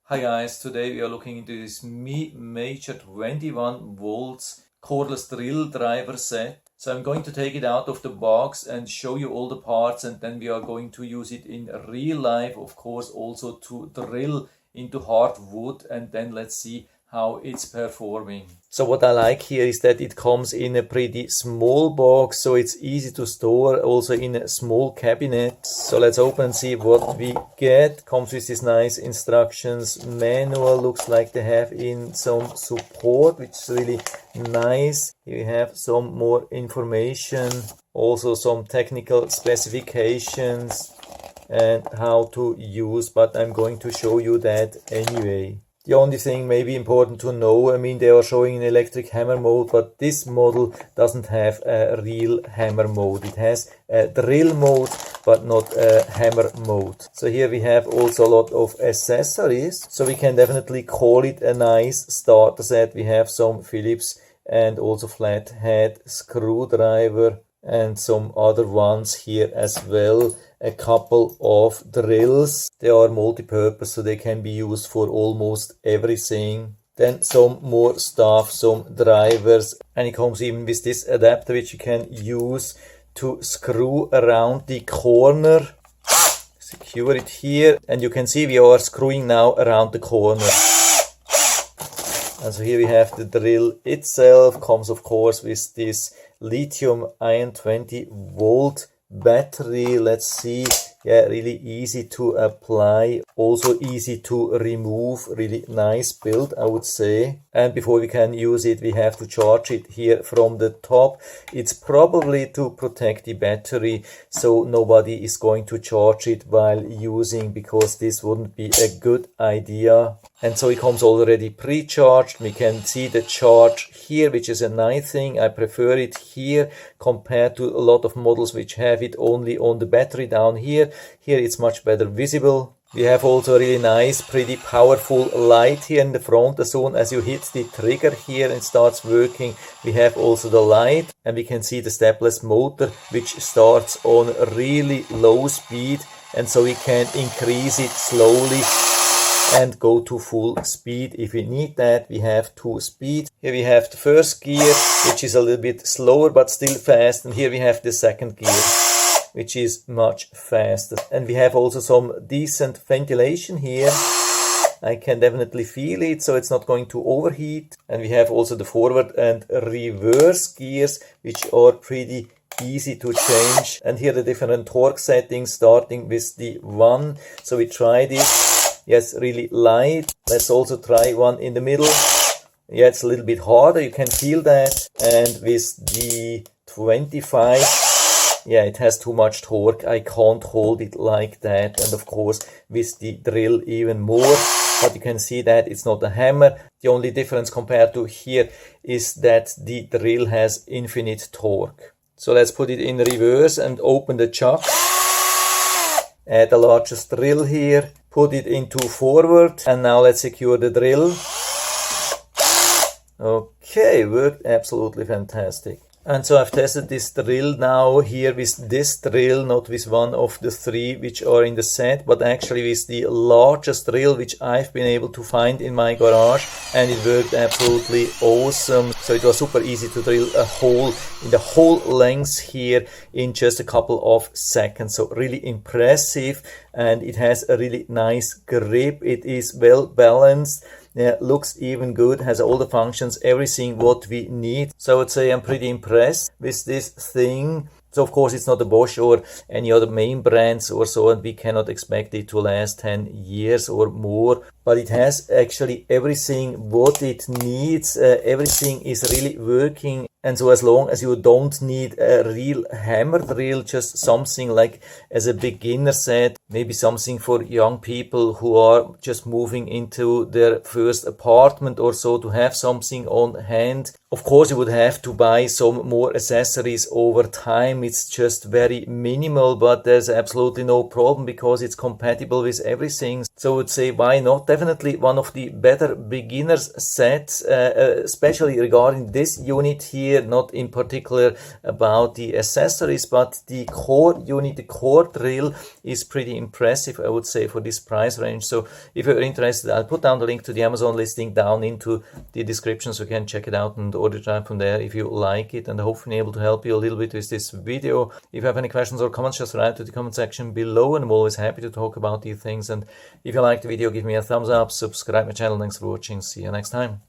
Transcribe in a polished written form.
Hi guys, today we are looking into this Mimajor 21 volts cordless drill driver set. So I'm going to take it out of the box and show you all the parts, and then we are going to use it in real life, of course, also to drill into hard wood, and then let's see how it's performing. So what I like here is that it comes in a pretty small box, so it's easy to store, also in a small cabinet. So let's open and see what we get. Comes with this nice instructions manual. Looks like they have in some support, which is really nice. Here we have some more information, also some technical specifications and how to use, but I'm going to show you that anyway. The only thing maybe important to know, I mean, they are showing an electric hammer mode, but this model doesn't have a real hammer mode. It has a drill mode, but not a hammer mode. So here we have also a lot of accessories. So we can definitely call it a nice starter set. We have some Phillips and also flathead screwdriver and some other ones here as well. A couple of drills. They are multi-purpose, so they can be used for almost everything. Then some more stuff, some drivers, and it comes even with this adapter which you can use to screw around the corner. Secure it here, and you can see we are screwing now around the corner. And so here we have the drill itself. Comes of course with this lithium ion 20 volt battery. Let's see. Yeah, really easy to apply, also easy to remove. Really nice build, I would say. And before we can use it, we have to charge it here from the top. It's probably to protect the battery, so nobody is going to charge it while using, because this wouldn't be a good idea. And so it comes already pre-charged. We can see the charge here, which is a nice thing. I prefer it here compared to a lot of models which have it only on the battery down here. Here it's much better visible. We have also a really nice, pretty powerful light here in the front. As soon as you hit the trigger here and it starts working, we have also the light, and we can see the stepless motor which starts on really low speed, and so we can increase it slowly and go to full speed if we need that. We have 2 speeds. Here we have the first gear, which is a little bit slower but still fast, and here we have the second gear, which is much faster. And we have also some decent ventilation here. I can definitely feel it, so it's not going to overheat. And we have also the forward and reverse gears, which are pretty easy to change. And here the different torque settings, starting with the 1. So we tried it. Yes, really light. Let's also try one in the middle. Yeah, it's a little bit harder, you can feel that. And with the 25, yeah, it has too much torque. I can't hold it like that. And of course, with the drill even more. But you can see that it's not a hammer. The only difference compared to here is that the drill has infinite torque. So let's put it in reverse and open the chuck. Add the largest drill here. Put it into forward. And now let's secure the drill. Okay, worked absolutely fantastic. And so I've tested this drill now here with this drill, not with one of the 3 which are in the set, but actually with the largest drill which I've been able to find in my garage, and it worked absolutely awesome. So it was super easy to drill a hole in the whole length here in just a couple of seconds. So really impressive, and it has a really nice grip. It is well balanced. Yeah, looks even good, has all the functions, everything what we need. So I would say I'm pretty impressed with this thing. So of course it's not a Bosch or any other main brands or so, and we cannot expect it to last 10 years or more. But it has actually everything what it needs. Everything is really working. And so as long as you don't need a real hammer drill, just something like as a beginner set, maybe something for young people who are just moving into their first apartment or so, to have something on hand. Of course, you would have to buy some more accessories over time. it's just very minimal, but there's absolutely no problem because it's compatible with everything. So I would say, why not? Definitely one of the better beginners sets, especially regarding this unit here, not in particular about the accessories, but the core unit, the core drill is pretty impressive, I would say, for this price range. So if you're interested, I'll put down the link to the Amazon listing down into the description, so you can check it out and order it from there if you like it, and hopefully able to help you a little bit with this video. If you have any questions or comments, just write to the comment section below, and I'm always happy to talk about these things. And if you like the video, give me a thumbs up, subscribe my channel. Thanks for watching. See you next time.